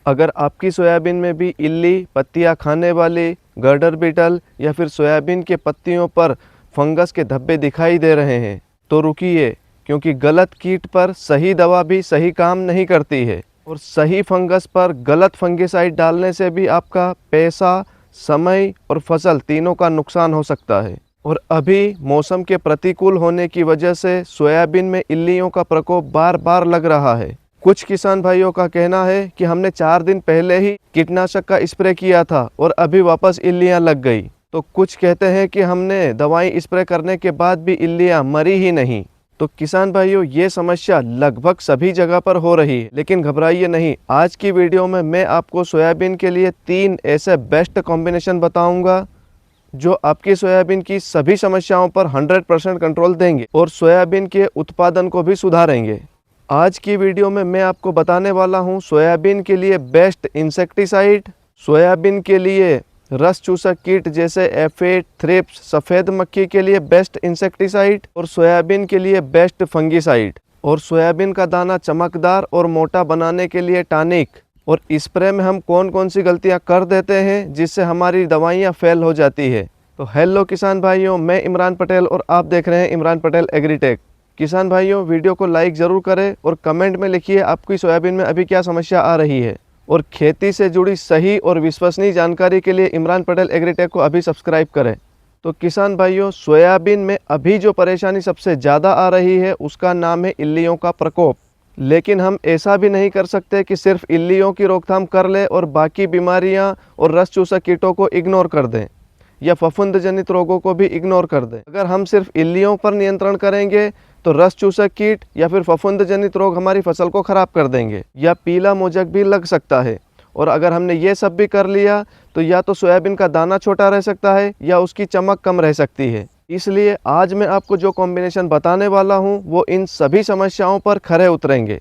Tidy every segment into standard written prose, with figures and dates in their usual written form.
अगर आपकी सोयाबीन में भी इल्ली, पत्तियां खाने वाली, गर्डर बीटल या फिर सोयाबीन के पत्तियों पर फंगस के धब्बे दिखाई दे रहे हैं तो रुकिए, क्योंकि गलत कीट पर सही दवा भी सही काम नहीं करती है और सही फंगस पर गलत फंगिसाइड डालने से भी आपका पैसा, समय और फसल तीनों का नुकसान हो सकता है। और अभी मौसम के प्रतिकूल होने की वजह से सोयाबीन में इल्लियों का प्रकोप बार बार लग रहा है। कुछ किसान भाइयों का कहना है कि हमने 4 दिन पहले ही कीटनाशक का स्प्रे किया था और अभी वापस इल्लियां लग गई। तो कुछ कहते हैं कि हमने दवाई स्प्रे करने के बाद भी इल्लियां मरी ही नहीं। तो किसान भाइयों, ये समस्या लगभग सभी जगह पर हो रही है, लेकिन घबराइए नहीं। आज की वीडियो में मैं आपको सोयाबीन के लिए 3 ऐसे बेस्ट कॉम्बिनेशन बताऊंगा जो आपकी सोयाबीन की सभी समस्याओं पर 100% कंट्रोल देंगे और सोयाबीन के उत्पादन को भी सुधारेंगे। आज की वीडियो में मैं आपको बताने वाला हूं सोयाबीन के लिए बेस्ट इंसेक्टिसाइड, सोयाबीन के लिए रस चूसक कीट जैसे एफिड, थ्रिप्स, सफ़ेद मक्खी के लिए बेस्ट इंसेक्टिसाइड और सोयाबीन के लिए बेस्ट फंगिसाइड, और सोयाबीन का दाना चमकदार और मोटा बनाने के लिए टॉनिक, और स्प्रे में हम कौन कौन सी गलतियां कर देते हैं जिससे हमारी दवाइयां फेल हो जाती है। तो हेलो किसान भाइयों, मैं इमरान पटेल और आप देख रहे हैं इमरान पटेल एग्रीटेक। किसान भाइयों, वीडियो को लाइक ज़रूर करें और कमेंट में लिखिए आपकी सोयाबीन में अभी क्या समस्या आ रही है। और खेती से जुड़ी सही और विश्वसनीय जानकारी के लिए इमरान पटेल एग्रीटेक को अभी सब्सक्राइब करें। तो किसान भाइयों, सोयाबीन में अभी जो परेशानी सबसे ज़्यादा आ रही है उसका नाम है इल्लियों का प्रकोप। लेकिन हम ऐसा भी नहीं कर सकते कि सिर्फ इल्लियों की रोकथाम कर ले और बाकी बीमारियां और रस चूसक कीटों को इग्नोर कर दें या फफूंद जनित रोगों को भी इग्नोर कर दें। अगर हम सिर्फ इल्लियों पर नियंत्रण करेंगे तो रस चूसक कीट या फिर फफूंद जनित रोग हमारी फसल को खराब कर देंगे या पीला मोजक भी लग सकता है। और अगर हमने ये सब भी कर लिया तो या तो सोयाबीन का दाना छोटा रह सकता है या उसकी चमक कम रह सकती है। इसलिए आज मैं आपको जो कॉम्बिनेशन बताने वाला हूं वो इन सभी समस्याओं पर खरे उतरेंगे।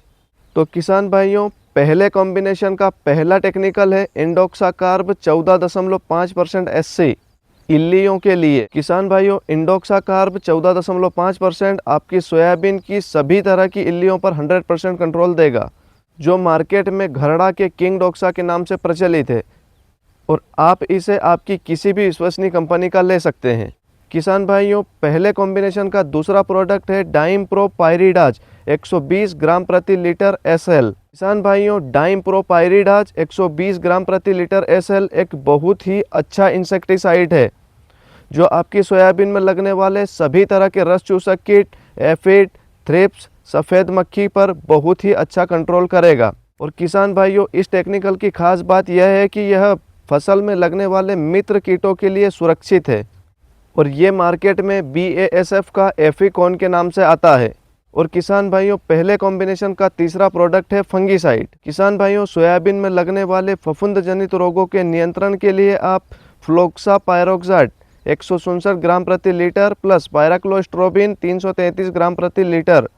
तो किसान भाइयों, पहले कॉम्बिनेशन का पहला टेक्निकल है इंडोक्साकार्ब 14.5% SC इल्लियों के लिए। किसान भाइयों, इंडोक्साकार्ब 14.5% आपकी सोयाबीन की सभी तरह की इल्लियों पर 100% कंट्रोल देगा, जो मार्केट में घरड़ा के किंग डोक्सा के नाम से प्रचलित है, और आप इसे आपकी किसी भी विश्वसनीय कंपनी का ले सकते हैं। किसान भाइयों, पहले कॉम्बिनेशन का दूसरा प्रोडक्ट है डाइम प्रो पायरिडाज 120 ग्राम प्रति लीटर SL। किसान भाइयों, डाइम प्रो पायरिडाज 120 ग्राम प्रति लीटर SL एक बहुत ही अच्छा इंसेक्टिसाइड है जो आपकी सोयाबीन में लगने वाले सभी तरह के रस चूसक कीट, एफिड, थ्रिप्स, सफ़ेद मक्खी पर बहुत ही अच्छा कंट्रोल करेगा। और किसान भाइयों, इस टेक्निकल की खास बात यह है कि यह फसल में लगने वाले मित्र कीटों के लिए सुरक्षित है और ये मार्केट में BASF का एफिकॉन के नाम से आता है। और किसान भाइयों, पहले कॉम्बिनेशन का तीसरा प्रोडक्ट है फंगिसाइड। किसान भाइयों, सोयाबीन में लगने वाले फफूंद जनित रोगों के नियंत्रण के लिए आप फ्लोक्सापायरोक्साट 167 ग्राम प्रति लीटर प्लस पायराक्लोस्ट्रोबिन 333 ग्राम प्रति लीटर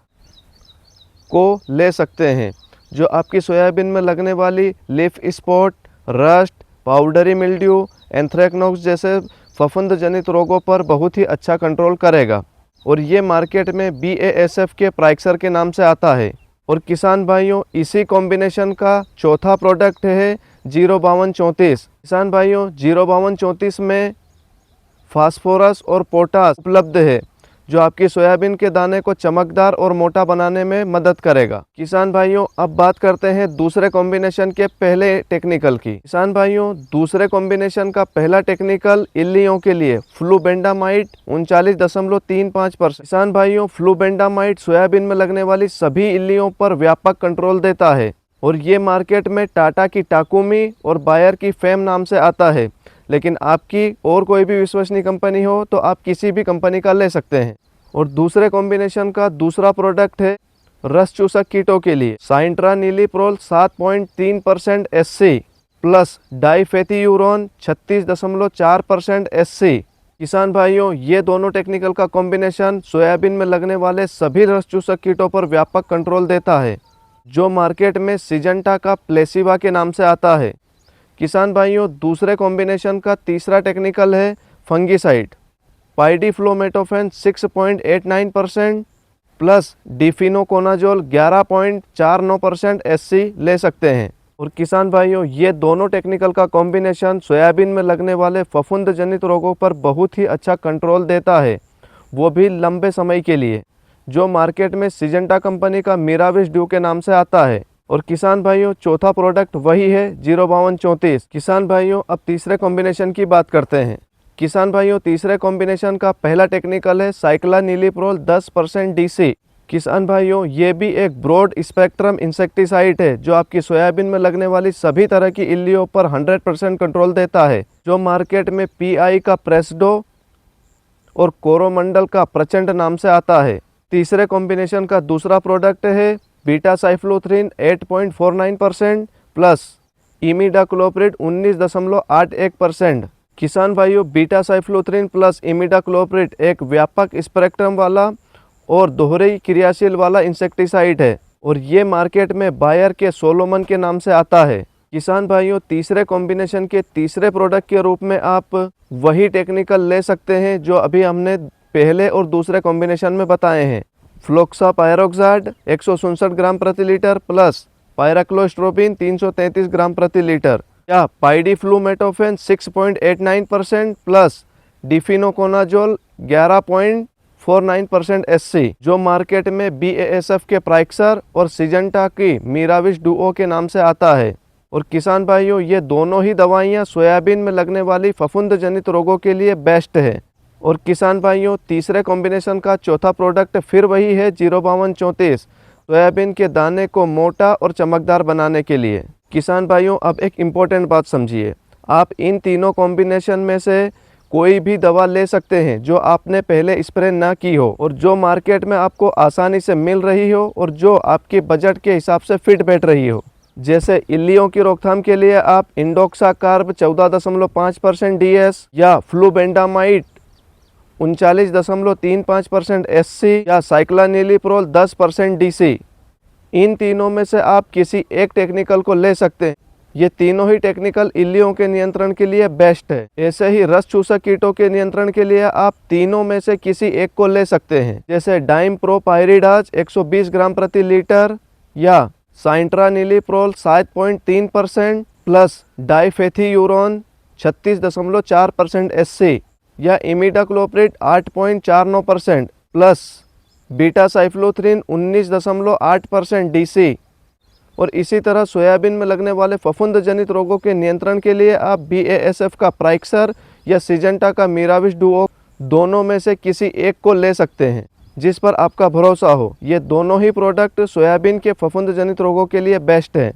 को ले सकते हैं, जो आपकी सोयाबीन में लगने वाली leaf spot, rust, powdery mildew, anthracnose जैसे फफूंद जनित रोगों पर बहुत ही अच्छा कंट्रोल करेगा। और ये मार्केट में BASF के प्राइक्सर के नाम से आता है। और किसान भाइयों, इसी कॉम्बिनेशन का चौथा प्रोडक्ट है 05234। किसान भाइयों, 05234 में फास्फोरस और पोटास उपलब्ध है जो आपकी सोयाबीन के दाने को चमकदार और मोटा बनाने में मदद करेगा। किसान भाइयों, अब बात करते हैं दूसरे कॉम्बिनेशन के पहले टेक्निकल की। किसान भाइयों, दूसरे कॉम्बिनेशन का पहला टेक्निकल इल्लियों के लिए फ्लूबेंडामाइड 39.35%। किसान भाइयों, फ्लूबेंडामाइड सोयाबीन में लगने वाली सभी इल्लियों पर व्यापक कंट्रोल देता है और ये मार्केट में टाटा की टाकुमी और बायर की फेम नाम से आता है। लेकिन आपकी और कोई भी विश्वसनीय कंपनी हो तो आप किसी भी कंपनी का ले सकते हैं। और दूसरे कॉम्बिनेशन का दूसरा प्रोडक्ट है रस चूसक कीटों के लिए साइंट्रानिलीप्रोल 7.3% SC प्लस डाइफेथियूरोन 36.4% SC। किसान भाइयों, ये दोनों टेक्निकल का कॉम्बिनेशन सोयाबीन में लगने वाले सभी रस चूसक कीटों पर व्यापक कंट्रोल देता है, जो मार्केट में सिजेंटा का प्लेसिबा के नाम से आता है। किसान भाइयों, दूसरे कॉम्बिनेशन का तीसरा टेक्निकल है फंगिसाइड पाइडीफ्लोमेटोफेन 6.89% प्लस डिफिनोकोनाजोल 11.49% SC ले सकते हैं। और किसान भाइयों, ये दोनों टेक्निकल का कॉम्बिनेशन सोयाबीन में लगने वाले फफूंद जनित रोगों पर बहुत ही अच्छा कंट्रोल देता है, वो भी लंबे समय के लिए, जो मार्केट में सिजेंटा कंपनी का मिराविश ड्यू के नाम से आता है। और किसान भाइयों, चौथा प्रोडक्ट वही है 05234। किसान भाइयों, अब तीसरे कॉम्बिनेशन की बात करते हैं। किसान भाइयों, तीसरे कॉम्बिनेशन का पहला टेक्निकल है साइक्लानिलिप्रोल 10% डीसी। किसान भाइयों, ये भी एक ब्रॉड स्पेक्ट्रम इंसेक्टिसाइड है जो आपकी सोयाबीन में लगने वाली सभी तरह की इल्लियों पर 100% कंट्रोल देता है, जो मार्केट में पीआई का प्रेसडो और कोरोमंडल का प्रचंड नाम से आता है। तीसरे कॉम्बिनेशन का दूसरा प्रोडक्ट है बीटा साइफ्लोथ्रिन 8.49% प्लस इमिडाक्लोप्रिड 19.81%। किसान भाइयों, बीटा साइफ्लोथ्रिन प्लस इमिडाक्लोप्रिड एक व्यापक स्पेक्ट्रम वाला और दोहरे क्रियाशील वाला इंसेक्टिसाइड है और ये मार्केट में बायर के सोलोमन के नाम से आता है। किसान भाइयों, तीसरे कॉम्बिनेशन के तीसरे प्रोडक्ट के रूप में आप वही टेक्निकल ले सकते हैं जो अभी हमने पहले और दूसरे कॉम्बिनेशन में बताए हैं। फ्लोक्सापायरोक्साड 167 ग्राम प्रति लीटर प्लस पायराक्लोस्ट्रोबिन 333 ग्राम प्रति लीटर, या पाइडीफ्लूमेटोफेन 6.89% प्लस डिफिनोकोनाजोल 11.49% SC, जो मार्केट में BASF के प्राइक्सर और सिजेंटा की मिराविश डुओ के नाम से आता है। और किसान भाइयों, ये दोनों ही दवाइयाँ सोयाबीन में लगने वाली फफूंद जनित रोगों के लिए बेस्ट है। और किसान भाइयों, तीसरे कॉम्बिनेशन का चौथा प्रोडक्ट फिर वही है 05234, सोयाबीन के दाने को मोटा और चमकदार बनाने के लिए। किसान भाइयों, अब एक इम्पोर्टेंट बात समझिए, आप इन तीनों कॉम्बिनेशन में से कोई भी दवा ले सकते हैं जो आपने पहले स्प्रे ना की हो और जो मार्केट में आपको आसानी से मिल रही हो और जो आपके बजट के हिसाब से फिट बैठ रही हो। जैसे इल्लियों की रोकथाम के लिए आप इंडोक्साकार्ब 14.5% DS या फ्लूबेंडामाइड 39.35% SC या साइक्लानिलिप्रोल 10% DC। इन तीनों में से आप किसी एक टेक्निकल को ले सकते हैं। ये तीनों ही टेक्निकल इल्लियों के नियंत्रण के लिए बेस्ट है। ऐसे ही रस चूसक कीटों के नियंत्रण के लिए आप तीनों में से किसी एक को ले सकते हैं, जैसे डाइमप्रोपाइरिडाज 120 ग्राम प्रति लीटर या साइंट्रानिलिप्रोल 7.3% प्लस डाइफेथीयूरोन 36.4% SC या imidacloprid 8.49% plus beta cyfluthrin 19.8% DC। और इसी तरह सोयाबीन में लगने वाले फफूंद जनित रोगों के नियंत्रण के लिए आप BASF का प्राइक्सर या सिजेंटा का मिराविश डुओ दोनों में से किसी एक को ले सकते हैं, जिस पर आपका भरोसा हो। ये दोनों ही प्रोडक्ट सोयाबीन के फफूंद जनित रोगों के लिए बेस्ट हैं।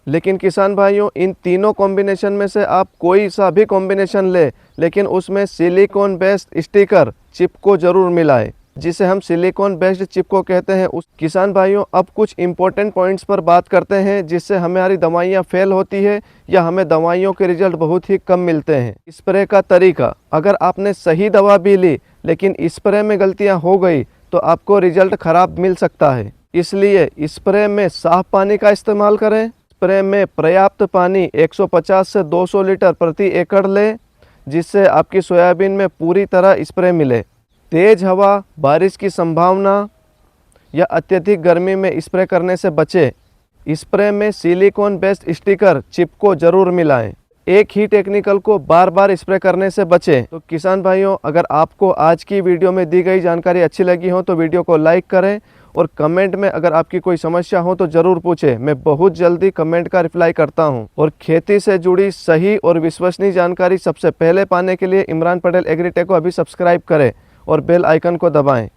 लेकिन किसान भाइयों, इन तीनों कॉम्बिनेशन में से आप कोई सा भी कॉम्बिनेशन ले, लेकिन उसमें सिलिकॉन बेस्ड स्टिकर चिप को जरूर मिलाएं, जिसे हम सिलिकॉन बेस्ड चिप को कहते हैं। उस किसान भाइयों, अब कुछ इंपॉर्टेंट पॉइंट्स पर बात करते हैं जिससे हमारी दवाइयाँ फेल होती है या हमें दवाइयों के रिजल्ट बहुत ही कम मिलते हैं। स्प्रे का तरीका, अगर आपने सही दवा भी ली लेकिन स्प्रे में गलतियाँ हो गई तो आपको रिजल्ट खराब मिल सकता है। इसलिए स्प्रे में साफ पानी का इस्तेमाल करें। स्प्रे में पर्याप्त पानी 150 से 200 लीटर प्रति एकड़ लें, जिससे आपकी सोयाबीन में पूरी तरह स्प्रे मिले। तेज हवा, बारिश की संभावना या अत्यधिक गर्मी में स्प्रे करने से बचें। स्प्रे में सिलिकॉन बेस्ड स्टिकर चिप को जरूर मिलाएं। एक ही टेक्निकल को बार बार स्प्रे करने से बचें। तो किसान भाइयों, अगर आपको आज की वीडियो में दी गई जानकारी अच्छी लगी हो तो वीडियो को लाइक करें और कमेंट में अगर आपकी कोई समस्या हो तो ज़रूर पूछें। मैं बहुत जल्दी कमेंट का रिप्लाई करता हूं। और खेती से जुड़ी सही और विश्वसनीय जानकारी सबसे पहले पाने के लिए इमरान पटेल एग्रीटेक को अभी सब्सक्राइब करें और बेल आइकन को दबाएं।